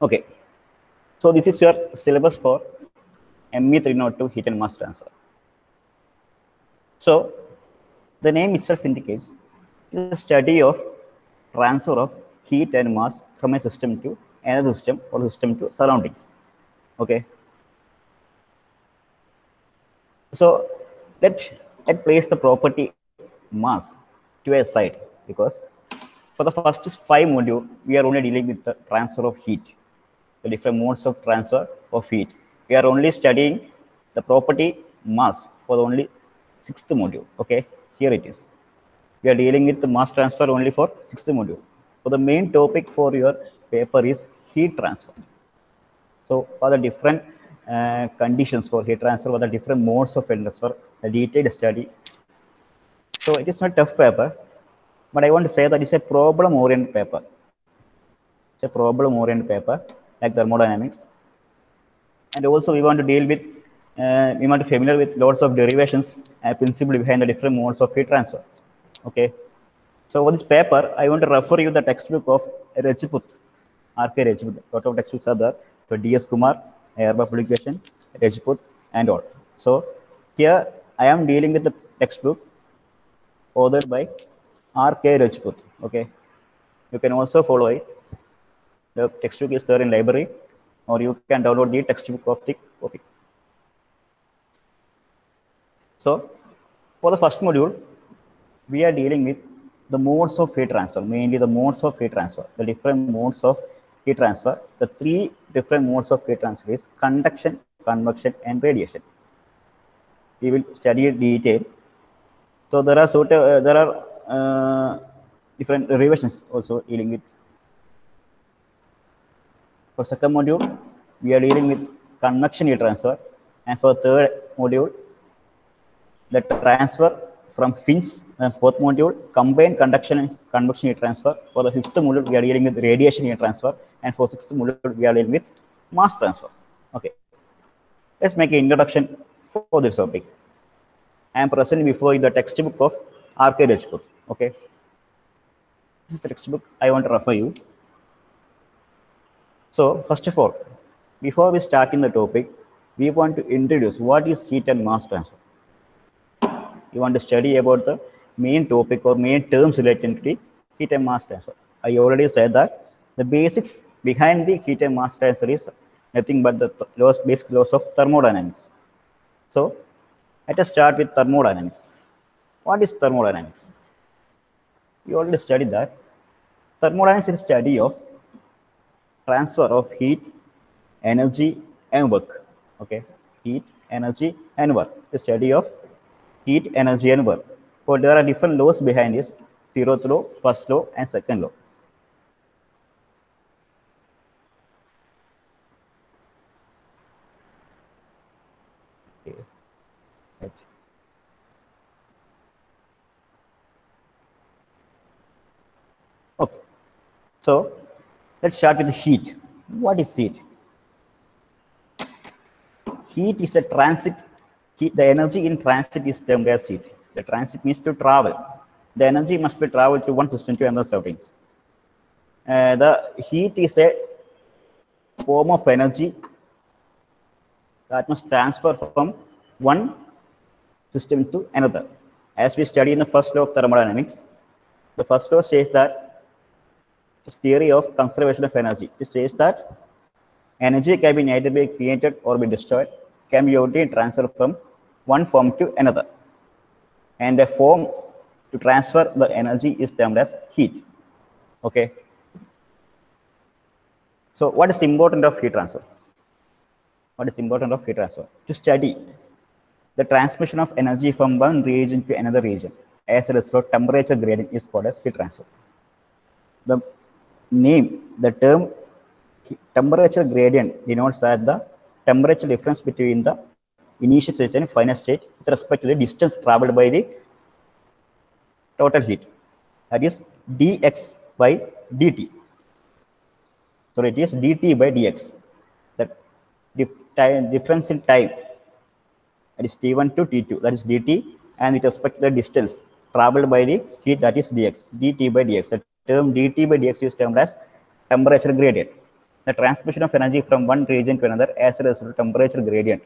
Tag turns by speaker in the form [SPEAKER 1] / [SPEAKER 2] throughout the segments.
[SPEAKER 1] Okay, so this is your syllabus for ME 302 heat and mass transfer. So the name itself indicates the study of transfer of heat and mass from a system to another system or system to surroundings. Okay, so let let place the property mass to a side, because for the first 5 module we are only dealing with the transfer of heat, the different modes of transfer of heat. We are only studying the property mass for the only 6th module. Okay, here it is. We are dealing with the mass transfer only for 6th module. So the main topic for your paper is heat transfer. So for the different conditions for heat transfer, for the different modes of heat transfer, the detailed study. So it is not tough paper, but I want to say that it's a problem-oriented paper. It's a problem-oriented paper like thermodynamics, and also we want to deal with, we want to familiar with lots of derivations and principle behind the different modes of heat transfer. Okay. So for this paper, I want to refer you the textbook of Rajput, R.K. Rajput. A lot of textbooks are there. So D.S. Kumar, Airba publication, Rajput, and all. So here I am dealing with the textbook authored by R.K. Rajput. Okay. You can also follow it. The textbook is there in library, or you can download the textbook of the copy. So for the first module, we are dealing with the modes of heat transfer, mainly the modes of heat transfer, the different modes of heat transfer. The 3 different modes of heat transfer is conduction, convection, and radiation. We will study in detail. So there are different derivations also dealing with. For second module, we are dealing with convection heat transfer, and for third module, the transfer from fins, and fourth module, combined conduction and convection heat transfer. For the 5th module, we are dealing with radiation heat transfer, and for 6th module, we are dealing with mass transfer. Okay, let's make an introduction for this topic. I am present before you the textbook of R.K. Rajput. Okay, this is the textbook I want to refer you. So first of all, before we start in the topic, we want to introduce what is heat and mass transfer. You want to study about the main topic or main terms related to the heat and mass transfer. I already said that the basics behind the heat and mass transfer is nothing but the basic laws of thermodynamics. So let us start with thermodynamics. What is thermodynamics? You already studied that. Thermodynamics is study of transfer of heat, energy, and work. Okay, heat, energy, and work. The study of heat, energy, and work. So there are different laws behind this: 0th law, 1st law, and 2nd law. Okay. Right. Okay. So let's start with heat. What is heat? Heat is a transit. Heat, the energy in transit is termed as heat. The transit means to travel. The energy must be traveled to one system to another surroundings. The heat is a form of energy that must transfer from one system to another. As we study in the first law of thermodynamics, the first law says that this theory of conservation of energy. It says that energy can be neither be created or be destroyed, can be only transferred from one form to another. And the form to transfer the energy is termed as heat. Okay. So what is the importance of heat transfer? What is the importance of heat transfer? To study the transmission of energy from one region to another region. As a result, temperature gradient is called as heat transfer. The name, the term temperature gradient denotes that the temperature difference between the initial state and final state with respect to the distance traveled by the total heat. That is dx by dt. So it is dt by dx. The difference in time, that is t1 to t2, that is dt, and with respect to the distance traveled by the heat, that is dx, dt by dx. The term dt by dx is termed as temperature gradient. the transmission of energy from one region to another as a result of temperature gradient.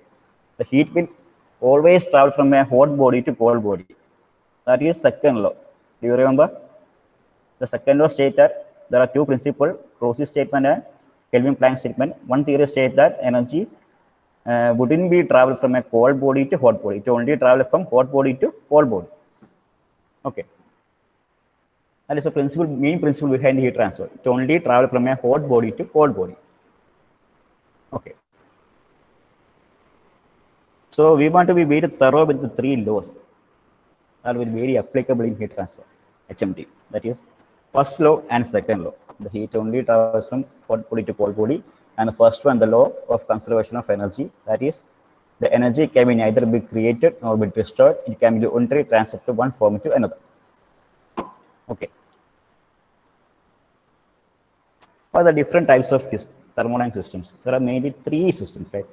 [SPEAKER 1] The heat will always travel from a hot body to cold body. That is second law. Do you remember? The second law states that there are two principles, Rossi statement and Kelvin Planck statement. One theory states that energy wouldn't be travel from a cold body to hot body. It only travel from hot body to cold body. Okay. That is the principle, main principle behind the heat transfer. It only travel from a hot body to cold body. Okay. So we want to be very thorough with the three laws that will be very applicable in heat transfer, HMT. That is first law and second law. The heat only travels from hot body to cold body. And the first one, the law of conservation of energy. That is, the energy can be neither be created nor be destroyed. It can be only transferred to one form to another. Okay. For the different types of thermodynamic systems, there are mainly three systems, right?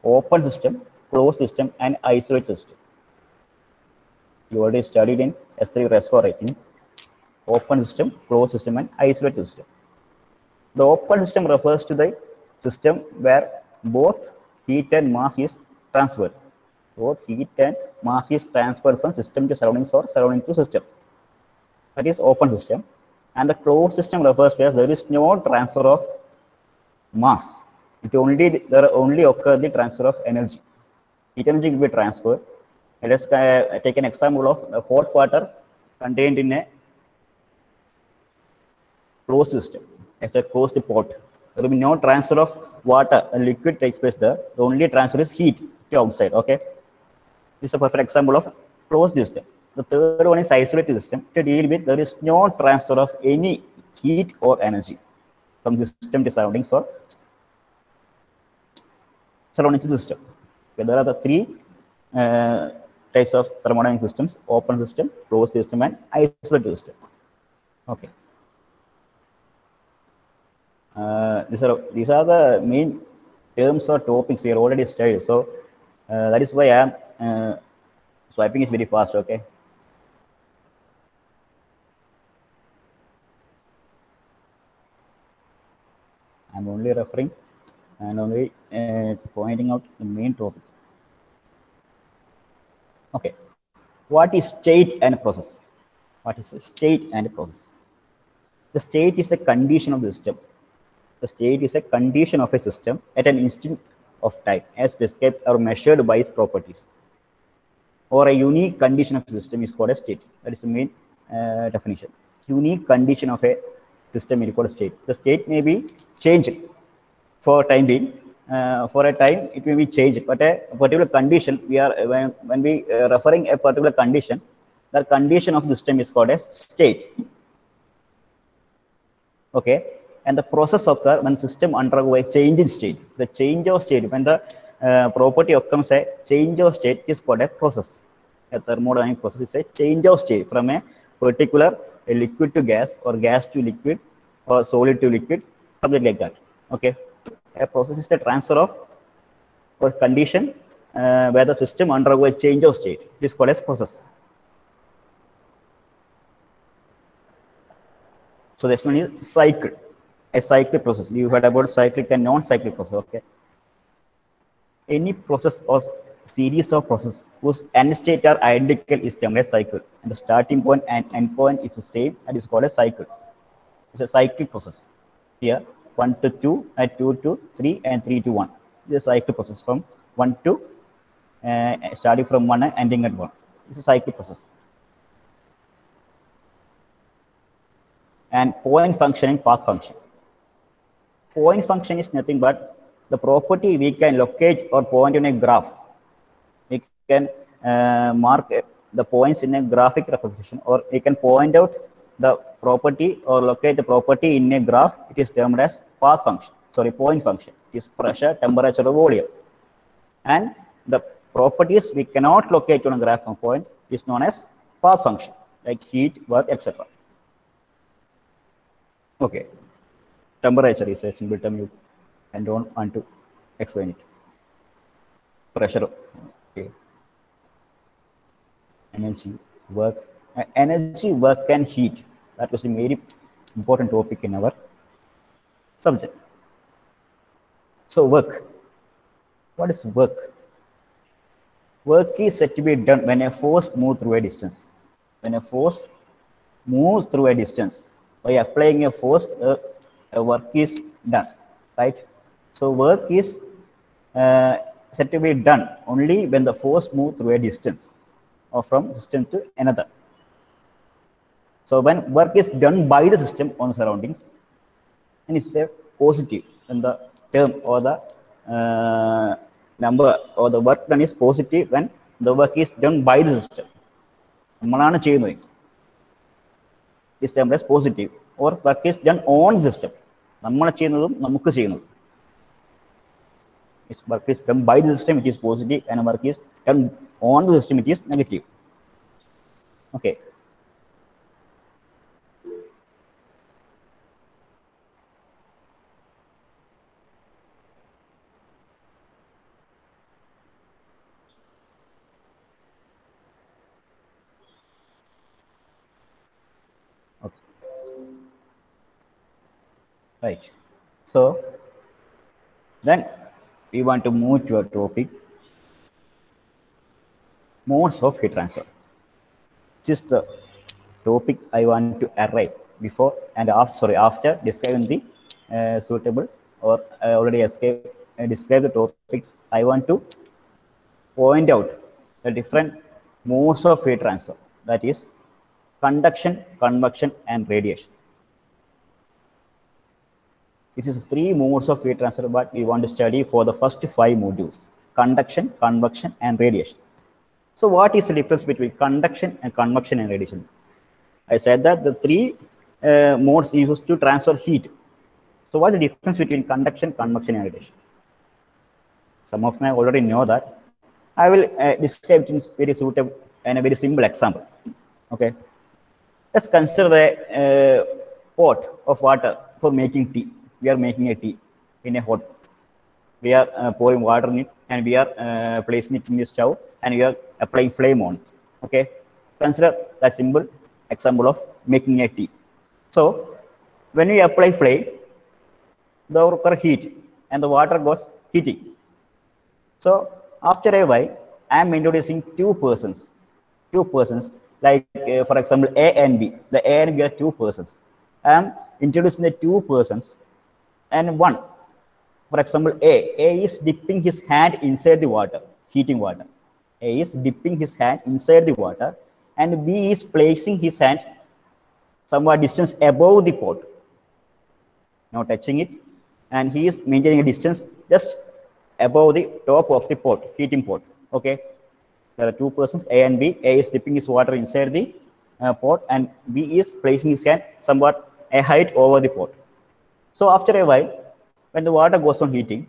[SPEAKER 1] Open system, closed system, and isolated system. You already studied in S3 or S4, I think. Open system, closed system, and isolated system. The open system refers to the system where both heat and mass is transferred. Both heat and mass is transferred from system to surroundings or surrounding to system. That is open system. And the closed system refers to as there is no transfer of mass. There only occur the transfer of energy. Heat energy will be transferred. Let us take an example of a hot water contained in a closed system. It's a closed pot. There will be no transfer of water. A liquid takes place there. The only transfer is heat to outside. Okay. This is a perfect example of closed system. The third one is isolated system. To deal with, there is no transfer of any heat or energy from the system to surroundings or surrounding to the system. Okay, there are the three types of thermodynamic systems: open system, closed system, and isolated system. Okay. These are the main terms or topics we are already studied. So that is why I am swiping is very fast. Okay. I'm only referring and only pointing out the main topic. Okay. What is state and process? What is a state and process? The state is a condition of the system. The state is a condition of a system at an instant of time as described or measured by its properties. Or a unique condition of the system is called a state. That is the main definition. Unique condition of a system is called a state. The state may be changed for time being. For a time, it may be changed, but a particular condition, when we referring a particular condition, the condition of the system is called as state. Okay, and the process occurs when system undergo a change in state. The change of state, when the property occurs a change of state, is called a process. A thermodynamic process is a change of state from a particular liquid to gas or gas to liquid or solid to liquid, something like that. Okay, a process is the transfer of or condition where the system undergo a change of state. It is called as process. So this one is cycle, a cyclic process. You heard about cyclic and non-cyclic process. Okay. Any process or series of processes whose end state are identical is termed a cycle, and the starting point and end point is the same, and is called a cycle. It's a cyclic process. Here, 1 to 2, and 2 to 3, and 3 to 1. This is a cyclic process from 1 to starting from 1 and ending at 1. It's a cyclic process. And point function and path function. Point function is nothing but the property we can locate or point in a graph. We can mark the points in a graphic representation, or we can point out the property or locate the property in a graph. It is termed as path function. Sorry, point function. It is pressure, temperature, or volume. And the properties we cannot locate on a graph or point is known as path function, like heat, work, etc. Okay, temperature is a simple term and don't want to explain it. Pressure, okay. Energy, work, and heat. That was a very important topic in our subject. So work. What is work? Work is said to be done when a force moves through a distance. When a force moves through a distance by applying a force, a work is done, right? So work is said to be done only when the force moves through a distance or from system to another. So when work is done by the system on surroundings, and it's a positive, when the term or the number or the work done is positive when the work is done by the system. നമ്മളാണ് ചെയ്യുന്നത്. This term is positive, or work is done on the system. നമ്മൾ ചെയ്യുന്നതും നമുക്ക് ചെയ്യുന്നതും. If work is done by the system, it is positive, and work is done on the system, it is negative. Okay. Right. So then we want to move to a topic, modes of heat transfer. This is the topic I want to arrive before and after describing the suitable, or I already described the topics. I want to point out the different modes of heat transfer, that is conduction, convection, and radiation. This is 3 modes of heat transfer that we want to study for the first 5 modules: conduction, convection, and radiation. So what is the difference between conduction and convection and radiation? I said that the 3 modes used to transfer heat. So what is the difference between conduction, convection, and radiation? Some of you already know that. I will describe it in very suitable and a very simple example. Okay. Let's consider a pot of water for making tea. We are making a tea in a hot pot. We are pouring water in it, and we are placing it in the stove, and we are applying flame on it. Okay. Consider that simple example of making a tea. So when we apply flame, the occur heat, and the water goes heating. So after a while, I am introducing two persons, like for example A and B. The A and B are 2 persons. I am introducing the 2 persons and one. For example, A is dipping his hand inside the water, heating water. A is dipping his hand inside the water, and B is placing his hand somewhat distance above the pot, not touching it, and he is maintaining a distance just above the top of the pot, heating pot. Okay, there are 2 persons, A and B. A is dipping his water inside the pot, and B is placing his hand somewhat a height over the pot. So after a while, when the water goes on heating,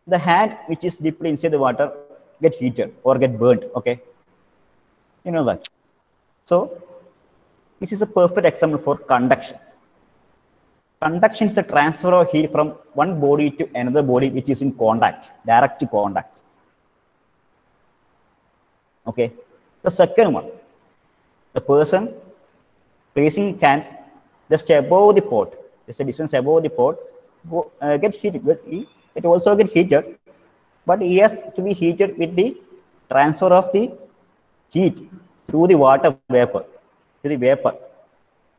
[SPEAKER 1] the hand which is dipped inside the water get heated or get burnt. Okay, you know that. So this is a perfect example for conduction. Conduction is the transfer of heat from one body to another body which is in contact, direct contact. Okay. The second one, the person placing hand just above the pot, just a distance above the pot, get heated. It also get heated, but he has to be heated with the transfer of the heat through the water vapor to the vapor.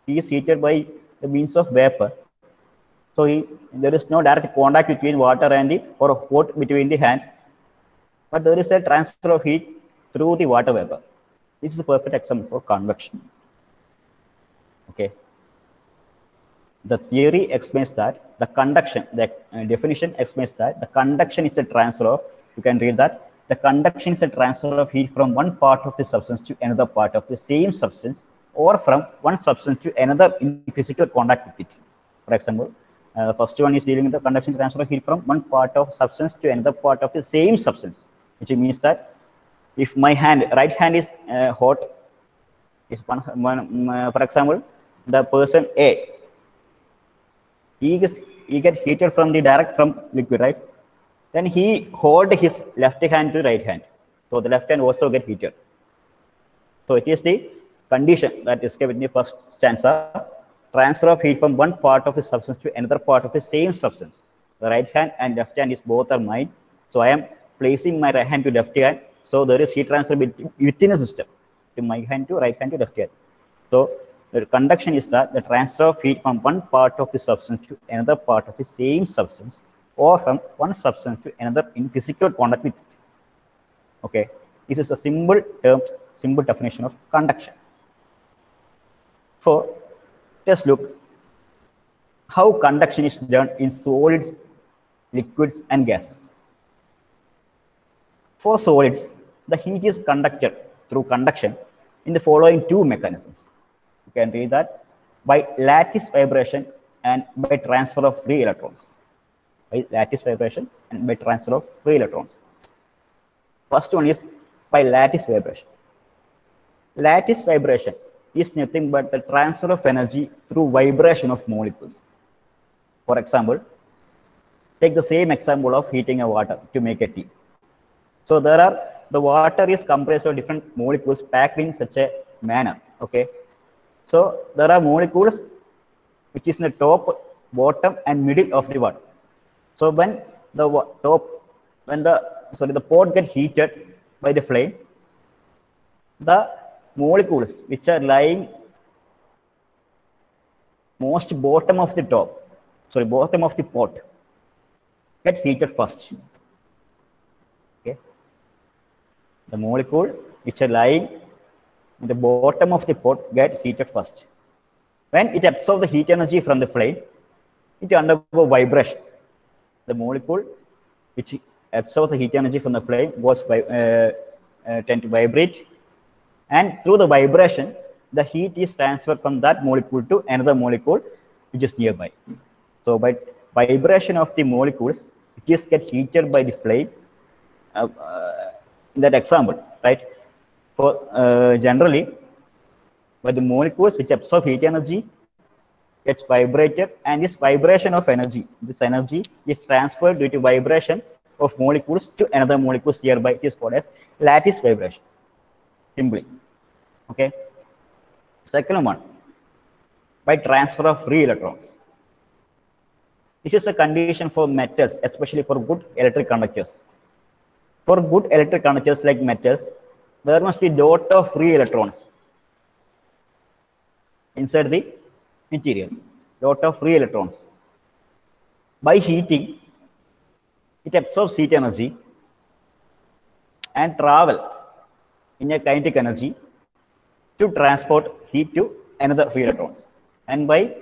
[SPEAKER 1] He is heated by the means of vapor. So there is no direct contact between water and the or pot between the hand, but there is a transfer of heat through the water vapor. This is a perfect example for convection. Okay. The theory explains that the conduction, the definition explains that the conduction is the transfer of, you can read that, the conduction is the transfer of heat from one part of the substance to another part of the same substance, or from one substance to another in physical contact with it. For example, the first one is dealing with the conduction transfer of heat from one part of substance to another part of the same substance, which means that if my hand, right hand is hot, is for example, the person A, he get heated from the direct from liquid, right? Then he hold his left hand to right hand, so the left hand also get heated. So it is the condition that is given in the first stanza: transfer of heat from one part of the substance to another part of the same substance. The right hand and left hand is both are mine. So I am placing my right hand to left hand. So there is heat transfer within the system, to my hand to right hand to left hand. So the conduction is the transfer of heat from one part of the substance to another part of the same substance, or from one substance to another in physical contact with it. Okay, this is a simple term, simple definition of conduction. For let's look how conduction is done in solids, liquids, and gases. For solids, the heat is conducted through conduction in the following two mechanisms. You can read that: by lattice vibration and by transfer of free electrons. By lattice vibration and by transfer of free electrons. First one is by lattice vibration. Lattice vibration is nothing but the transfer of energy through vibration of molecules. For example, take the same example of heating a water to make a tea. So the water is comprised of different molecules packed in such a manner. Okay. So there are molecules which is in the top, bottom, and middle of the water. So when the pot get heated by the flame, the molecules which are lying most bottom of the bottom of the pot get heated first. Okay. The molecule which are lying in the bottom of the pot get heated first. When it absorbs the heat energy from the flame, it undergo vibration. The molecule which absorbs the heat energy from the flame tend to vibrate, and through the vibration, the heat is transferred from that molecule to another molecule which is nearby. So by vibration of the molecules, it is get heated by the flame. In that example, right? For generally, by the molecules which absorb heat energy gets vibrated, and this vibration of energy, this energy is transferred due to vibration of molecules to another molecules nearby. It is called as lattice vibration. Simply. Okay. Second one, by transfer of free electrons. This is a condition for metals, especially for good electric conductors. For good electric conductors like metals, there must be dot of free electrons inside the material. Dot of free electrons. By heating, it absorbs heat energy and travel in a kinetic energy to transport heat to another free electrons. And by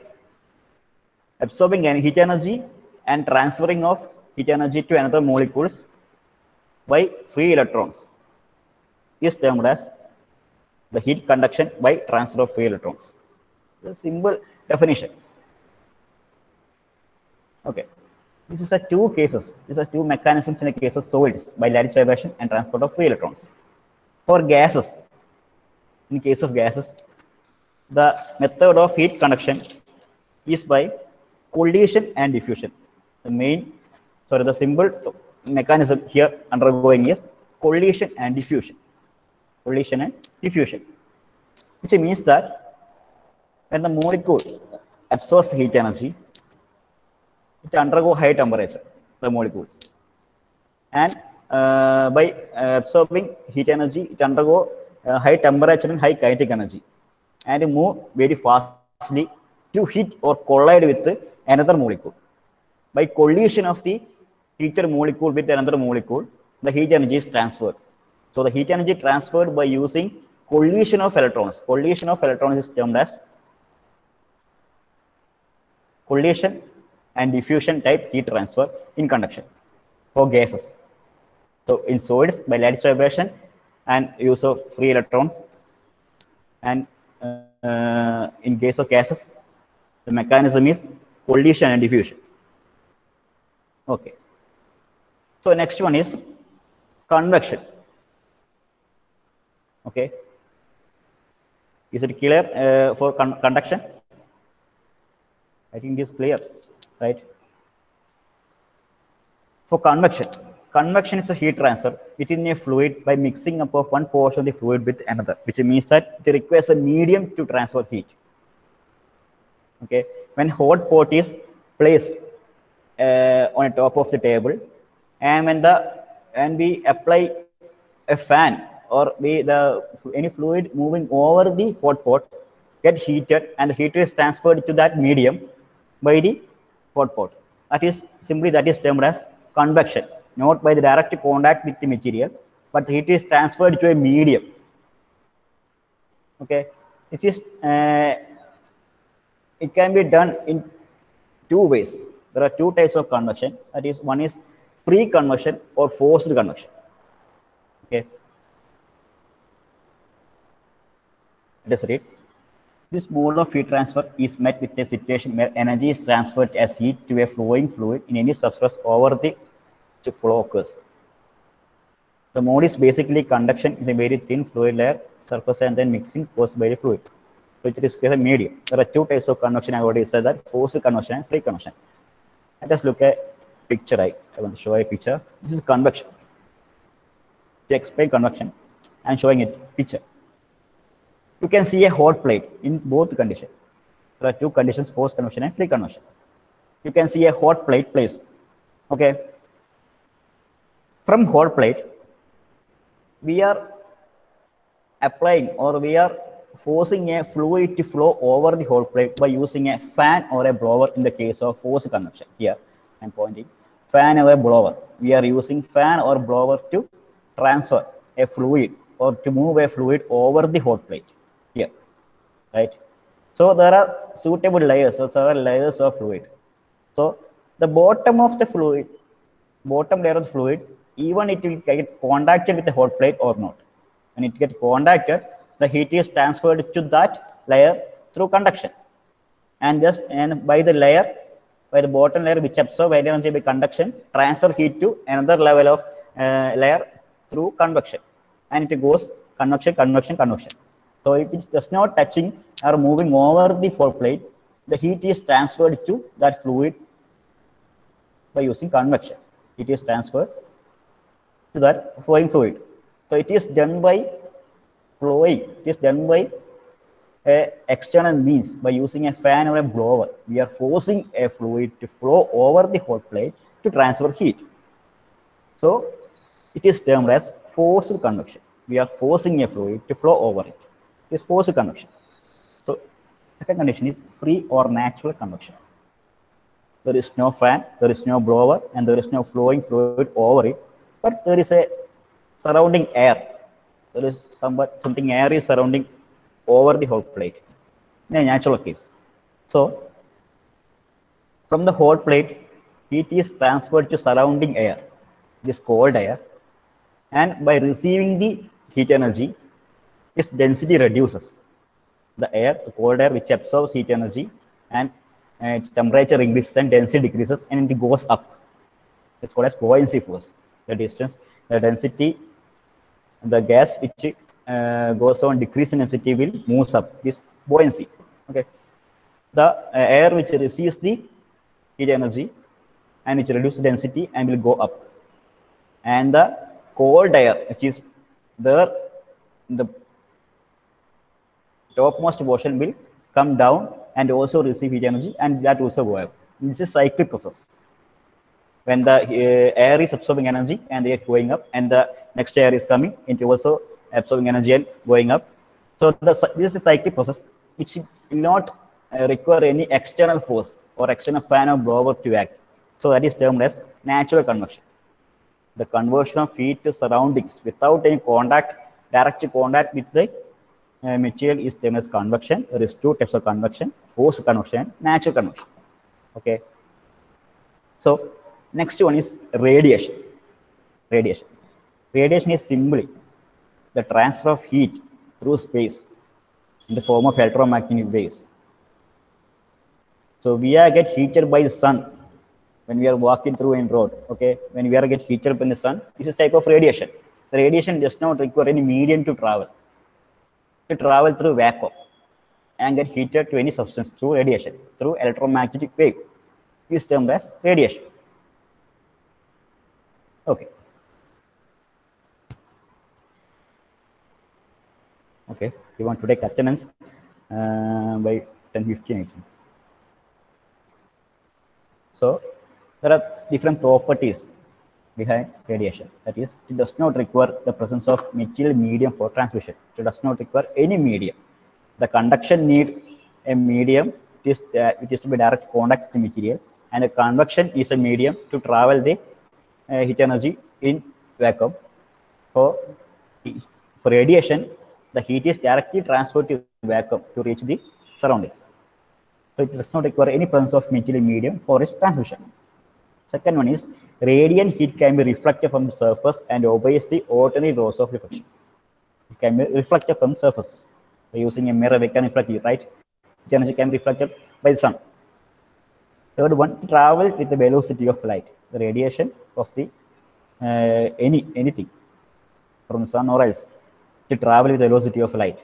[SPEAKER 1] absorbing heat energy and transferring of heat energy to another molecules by free electrons is termed as the heat conduction by transfer of free electrons. The simple definition. Okay. This is a two cases. These are two mechanisms in the case of solids, by lattice vibration and transport of free electrons. For gases, in case of gases, the method of heat conduction is by collision and diffusion. The simple mechanism here undergoing is collision and diffusion. Collision and diffusion, which means that when the molecule absorbs heat energy, it undergo high temperature, the molecules, and by absorbing heat energy, it undergo high temperature and high kinetic energy, and move very fastly to hit or collide with another molecule. By collision of the heated molecule with another molecule, the heat energy is transferred. So the heat energy transferred by using collision of electrons. Collision of electrons is termed as collision and diffusion type heat transfer in conduction for gases. So in solids, by lattice vibration and use of free electrons, and in case of gases, the mechanism is collision and diffusion. Okay. So next one is convection. Okay. Is it clear for conduction? I think it is clear, right? For convection, convection is a heat transfer within a fluid by mixing up of one portion of the fluid with another, which means that it requires a medium to transfer heat. Okay. When hot pot is placed on the top of the table, and when we apply a fan or any fluid moving over the hot pot get heated, and the heat is transferred to that medium by the hot pot. That is termed as convection, not by the direct contact with the material, but the heat is transferred to a medium. Okay, this is it can be done in two ways. There are two types of convection. That is, one is free convection or forced convection. Okay, let us read. This mode of heat transfer is met with a situation where energy is transferred as heat to a flowing fluid in any substance over the flow occurs. The mode is basically conduction in a very thin fluid layer surface and then mixing caused by the fluid, which is a medium. There are two types of convection. I already said that: forced convection and free convection. Let us look at picture. I want to show a picture. This is convection. To explain convection, I am showing it picture. You can see a hot plate in both conditions. There are two conditions: forced convection and free convection. You can see a hot plate placed. Okay. From hot plate, we are applying or we are forcing a fluid to flow over the hot plate by using a fan or a blower in the case of forced convection. Here I'm pointing fan or a blower. We are using fan or blower to transfer a fluid or to move a fluid over the hot plate. Here, right? So there are suitable layers or several layers of fluid. So the bottom of the fluid, bottom layer of the fluid, even it will get contacted with the hot plate or not. When it gets contacted, the heat is transferred to that layer through conduction, and by the bottom layer which absorb energy by conduction, transfer heat to another level of layer through convection, and it goes convection, convection, convection. So if it does not touching or moving over the hot plate, the heat is transferred to that fluid by using convection. It is transferred to that flowing fluid. So it is done by flowing. It is done by external means by using a fan or a blower. We are forcing a fluid to flow over the hot plate to transfer heat. So it is termed as forced convection. We are forcing a fluid to flow over it. It is forced convection. So second condition is free or natural convection. There is no fan, there is no blower, and there is no flowing fluid over it, but there is a surrounding air. There is something air is surrounding over the hot plate in a natural case. So from the hot plate, heat is transferred to surrounding air, this cold air, and by receiving the heat energy, its density reduces. The cold air which absorbs heat energy, and its temperature increases and density decreases, and it goes up. It's called as buoyancy force. The density, the gas which goes on decreasing density will moves up. This buoyancy. Okay. The air which receives the heat energy and which reduces density and will go up, and the cold air which is there in the topmost portion will come down and also receive heat energy, and that also go up. It's a cyclic process. When the air is absorbing energy and they are going up, and the next air is coming, it also absorbing energy and going up. So this is a cyclic process which will not require any external force or external fan or blower to act. So that is termed as natural convection. The conversion of heat to surroundings without any direct contact with the material is termed as convection. There is two types of convection: forced convection and natural convection. Okay. So next one is radiation. Radiation is simply the transfer of heat through space in the form of electromagnetic waves. So we are get heated by the sun when we are walking through a road. Okay, when we are get heated by the sun, this is type of radiation. The radiation does not require any medium to travel through vacuum and get heated to any substance through radiation, through electromagnetic wave. This is termed as radiation. Okay. Okay, we want to take attendance by 10:15. So there are different properties behind radiation. That is, it does not require the presence of material medium for transmission. It does not require any medium. The conduction need a medium. It is to be direct contact with the material, and the convection is a medium to travel the heat energy in vacuum. For radiation, the heat is directly transferred to vacuum to reach the surroundings. So it does not require any presence of material medium for its transmission. Second one is radiant heat can be reflected from the surface and obeys the ordinary laws of reflection. It can be reflected from surface. By using a mirror, we can reflect it, right? Heat energy can be reflected by the sun. Third one, travel with the velocity of light. The radiation of the anything from the sun or else to travel with the velocity of light.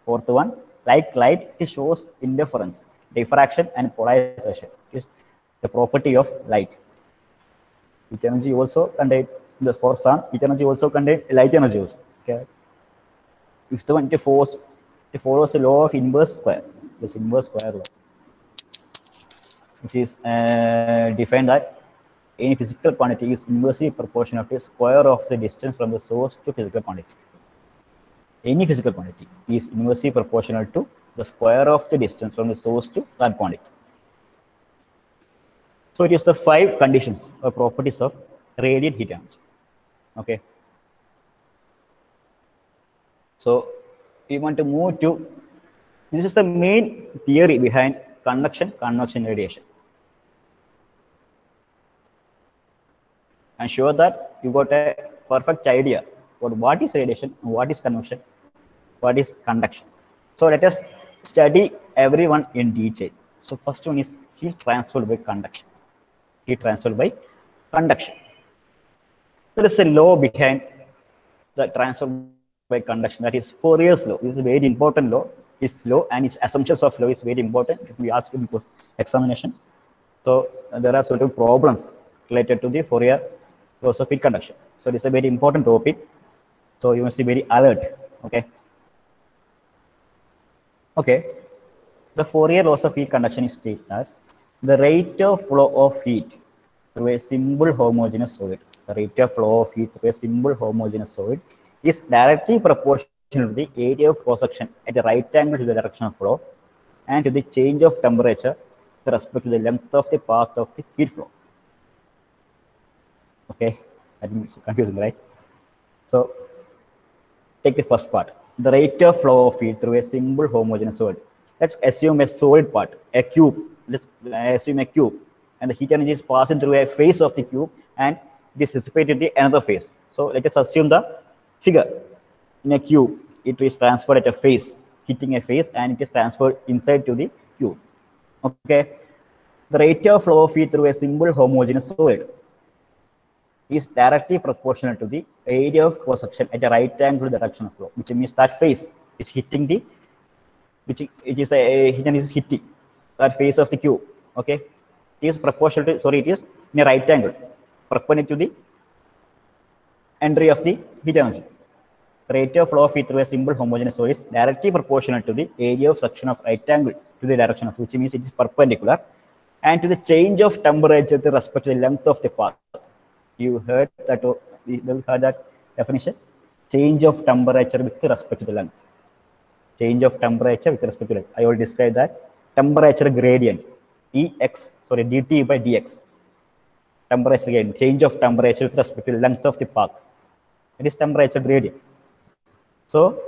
[SPEAKER 1] Fourth one, like light, it shows interference, diffraction, and polarization. It is the property of light. Heat energy also contain the for sun. Heat energy also contain light energy also. Okay. Fifth one, it follows the law of inverse square. This inverse square law, which is defined that any physical quantity is inversely proportional to the square of the distance from the source to physical quantity. Any physical quantity is inversely proportional to the square of the distance from the source to that quantity. So it is the 5 conditions or properties of radiant heat energy. Okay. So we want to move to, this is the main theory behind convection, convection, radiation. I'm sure that you got a perfect idea about what is radiation, what is convection, what is conduction. So let us study everyone in detail. So first one is heat transferred by conduction. Heat transferred by conduction. There is a law behind the transfer by conduction, that is Fourier's law. This is a very important law. This law and its assumptions of law is very important. It will be asked in examination. So there are certain problems related to the Fourier laws of heat conduction. So it is a very important topic. So you must be very alert. Okay. Okay. The Fourier laws of heat conduction state that the rate of flow of heat through a simple homogeneous solid, the rate of flow of heat through a simple homogeneous solid is directly proportional to the area of cross section at a right angle to the direction of flow and to the change of temperature with respect to the length of the path of the heat flow. Okay, that is confusing, right? So take the first part, the rate of flow of heat through a simple homogeneous solid. Let's assume a solid part, a cube. Let's assume a cube, and the heat energy is passing through a face of the cube and it is dissipated in another face. So let us assume the figure. In a cube, it is transferred at a face, hitting a face, and it is transferred inside to the cube. Okay, the rate of flow of heat through a simple homogeneous solid is directly proportional to the area of cross section at a right angle to the direction of flow, which means that face is hitting the, which it is a heat energy is hitting that face of the cube. Okay, it is proportional to, sorry, it is in a right angle perpendicular to the entry of the heat energy. The rate of flow of heat through a simple homogeneous solid is directly proportional to the area of suction of right angle to the direction of, which means it is perpendicular, and to the change of temperature with respect to the length of the path. You heard that, you heard that definition? Change of temperature with respect to the length. Change of temperature with respect to length. I will describe that. Temperature gradient, dt by dx. Temperature gradient, change of temperature with respect to the length of the path. It is temperature gradient. So,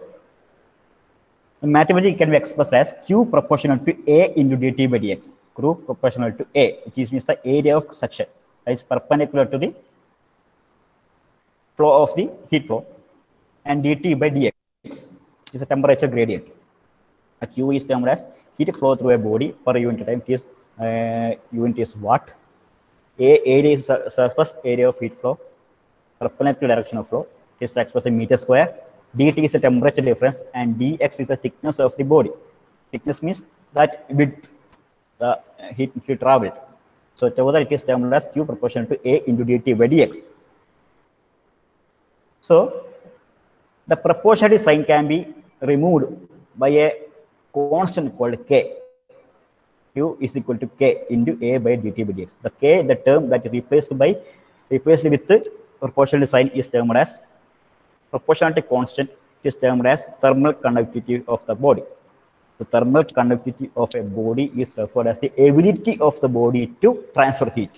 [SPEAKER 1] mathematically can be expressed as Q proportional to A into dt by dx. Q proportional to A, which means the area of suction, that is perpendicular to the flow of the heat flow, and dt by dx is a temperature gradient. A Q is termed as heat flow through a body per unit time. It is unit is watt. Area is surface area of heat flow, perpendicular direction of flow. It is expressed in meter square. dt is the temperature difference, and dx is the thickness of the body. Thickness means that width the heat traveled. So together it is termed as Q proportional to A into dt by dx. So the proportionality sign can be removed by a constant called K. Q is equal to K into A by dt by dx. The K, the term that is replaced with the proportionality sign, is termed as proportionality constant, is termed as thermal conductivity of the body. The thermal conductivity of a body is referred as the ability of the body to transfer heat,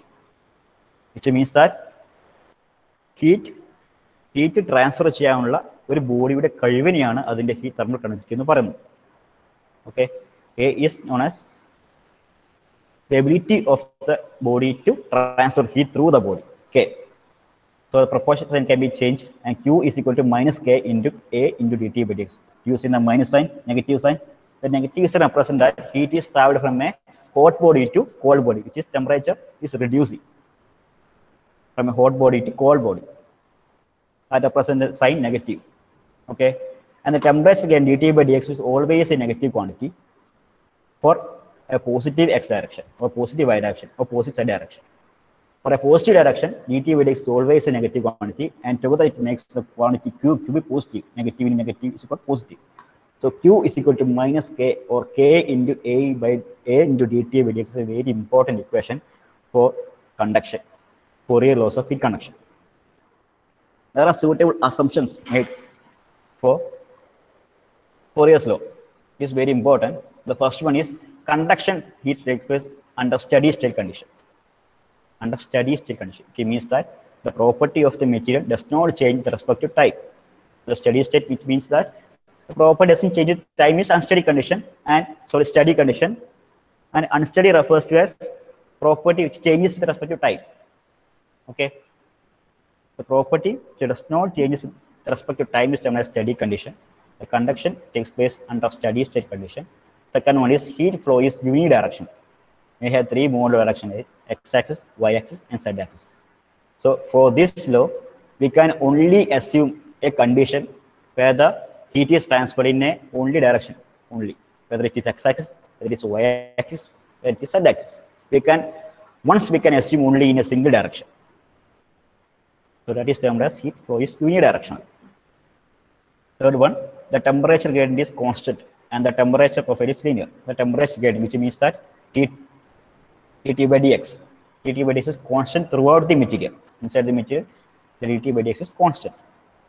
[SPEAKER 1] which means that heat transfer ചെയ്യാനുള്ള ഒരു ബോഡിയുടെ കഴിവിനെയാണ് അതിന്റെ heat thermal conductivity എന്ന് പറയുന്നത്. Okay, A is known as the ability of the body to transfer heat through the body, K. So the proportion sign can be changed, and Q is equal to minus K into A into dt by dx. Using the minus sign, negative sign, the negative sign represents that heat is traveled from a hot body to cold body, which is temperature is reducing from a hot body to cold body. That represents the sign negative. Okay, and the temperature again dt by dx is always a negative quantity for a positive x direction or positive y direction or positive z direction. For a positive direction, dt by dx is always a negative quantity, and together it makes the quantity q to be positive. Negative in negative is equal to positive. So q is equal to minus k, or k into a by a into dt by dx is a very important equation for conduction, Fourier laws of heat conduction. There are suitable assumptions made for Fourier's law. It is very important. The first one is conduction heat takes place under steady state condition. Under steady state condition, it means that the property of the material does not change with respect to time. The steady state, which means that the property doesn't change with time, is unsteady condition, and steady condition, and unsteady refers to as property which changes with respect to time. Okay, the property which does not change with respect to time is termed as steady condition. The conduction takes place under steady state condition. Second one is heat flow is unidirectional. We have three mode direction: x-axis, y-axis, and z-axis. So for this law, we can only assume a condition where the heat is transferred in a only direction, only whether it is x-axis, whether it is y-axis, whether it is z-axis. We can assume only in a single direction. So that is termed as heat flow is unidirectional. Third one, the temperature gradient is constant and the temperature profile is linear. The temperature gradient, which means that dt by dx is constant throughout the material. Inside the material, the dt by dx is constant.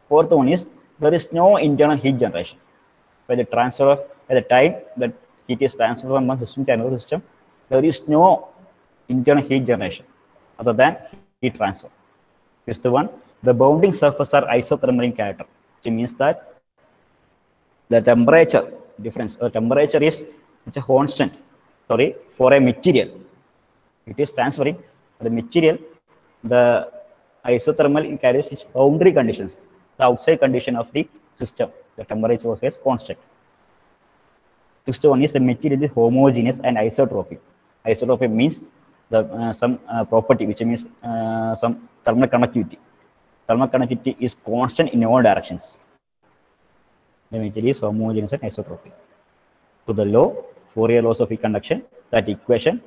[SPEAKER 1] Fourth one is there is no internal heat generation. By the time that heat is transferred from one system to another system, there is no internal heat generation other than heat transfer. Fifth one, the bounding surfaces are isothermal in character, which means that the temperature difference, temperature is a constant. For a material, it is transferring the material. The isothermal in character is boundary conditions, the outside condition of the system. The temperature is constant. Sixth one is the material is homogeneous and isotropic. Isotropic means the some property, which means some thermal conductivity. Thermal conductivity is constant in all directions. The material is homogeneous and isotropic. So the law, Fourier laws of heat conduction, that equation,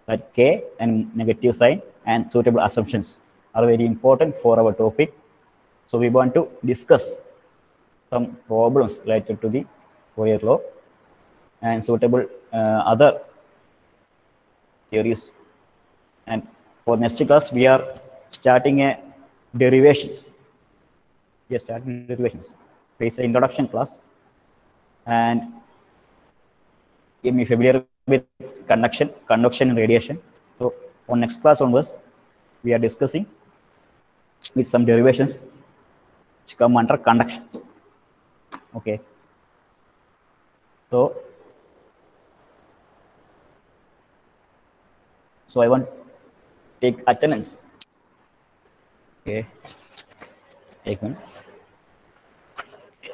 [SPEAKER 1] that K and negative sign and suitable assumptions are very important for our topic. So we want to discuss some problems related to the Fourier law and suitable other theories. And for next class, we are starting a derivations. We are starting derivations. It's an introduction class, and you may be familiar with conduction and radiation. So on next class onwards, we are discussing with some derivations which come under conduction. Okay. So I want to take attendance. Okay. Take one.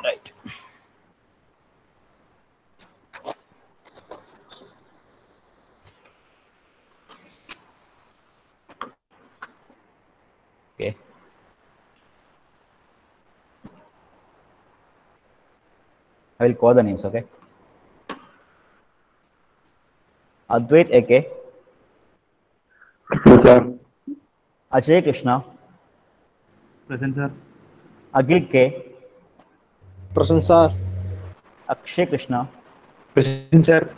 [SPEAKER 1] Right. Okay. I will call the names, okay? Advait A.K.
[SPEAKER 2] Sir.
[SPEAKER 1] Ajay Krishna.
[SPEAKER 3] Present, sir.
[SPEAKER 1] Agil K.
[SPEAKER 4] Present, sir.
[SPEAKER 1] Akshay Krishna.
[SPEAKER 2] Present, sir.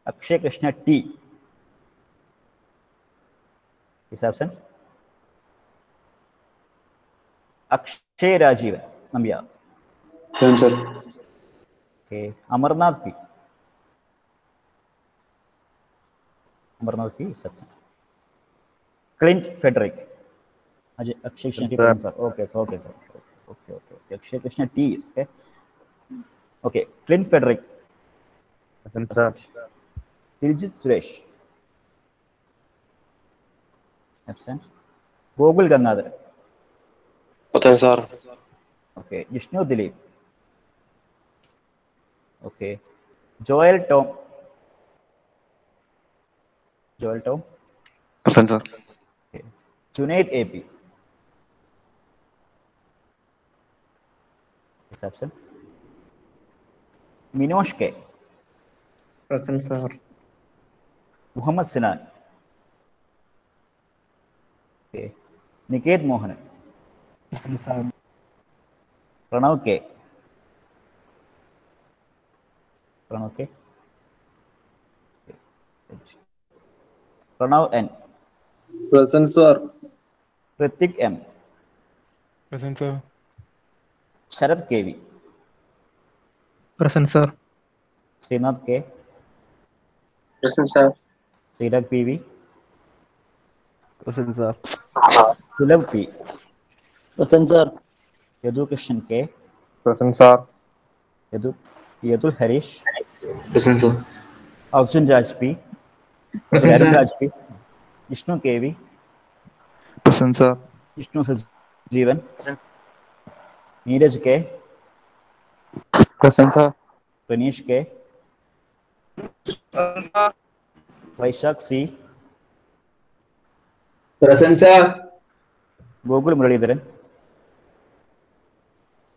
[SPEAKER 1] Akshay Krishna T is absent. Akshay Rajiv Nambiya.
[SPEAKER 2] Present, sir.
[SPEAKER 1] Okay. Amarnath P. Amarnath P is absent. Clint Frederick. Akshay Krishna T present, sir. Okay, sir. Okay, sir. Okay. Akshay Krishna T is okay. Okay. Clint Frederick.
[SPEAKER 3] Present, sir.
[SPEAKER 1] Diljit Suresh. Absent. Gogul Gangadhar.
[SPEAKER 2] Present, sir.
[SPEAKER 1] Okay. Vishnu Dilip. Okay. Joel Tom.
[SPEAKER 2] Present, sir.
[SPEAKER 1] Okay. Junaid AP. Is absent. Minosh K.
[SPEAKER 4] Present, sir.
[SPEAKER 1] Muhammad Sinan. Okay. Niket Mohan.
[SPEAKER 3] Present, sir.
[SPEAKER 1] Pranav K. Pranav N.
[SPEAKER 5] Present, sir.
[SPEAKER 1] Ritik M.
[SPEAKER 3] Present, sir.
[SPEAKER 1] Sharad KV.
[SPEAKER 4] Present, sir.
[SPEAKER 1] Srinath K.
[SPEAKER 2] Present, sir.
[SPEAKER 1] Srirag PV.
[SPEAKER 3] Present, sir.
[SPEAKER 1] Sulabh P.
[SPEAKER 2] Present, sir.
[SPEAKER 1] Yadu Krishnan K.
[SPEAKER 5] Present, sir.
[SPEAKER 1] Yadul Harish.
[SPEAKER 2] Present, sir.
[SPEAKER 1] Arjun Raj P.
[SPEAKER 4] Present,
[SPEAKER 1] Arun
[SPEAKER 4] sir.
[SPEAKER 1] Raj P. Vishnu KV.
[SPEAKER 3] Present, sir.
[SPEAKER 1] Vishnu Sajeevan. Neeraj K.
[SPEAKER 5] Present, sir.
[SPEAKER 1] Ranish K. Vaishak C.
[SPEAKER 2] Present, sir.
[SPEAKER 1] Gogul Muralidharan.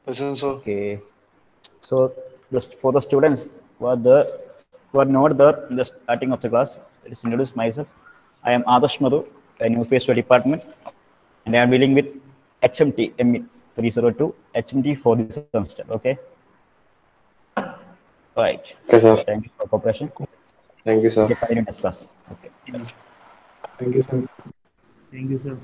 [SPEAKER 5] Present, sir.
[SPEAKER 1] Okay. So just for the students who are not there in the starting of the class, let us introduce myself. I am Adarsh Madhu, a new face to department, and I am dealing with HMT ME 302 HMT for this semester. Okay. Right.
[SPEAKER 5] Okay, sir.
[SPEAKER 1] Thank you for cooperation.
[SPEAKER 5] Thank you, sir.
[SPEAKER 1] Continue next class. Okay.
[SPEAKER 5] Thank you, sir.
[SPEAKER 3] Thank you, sir.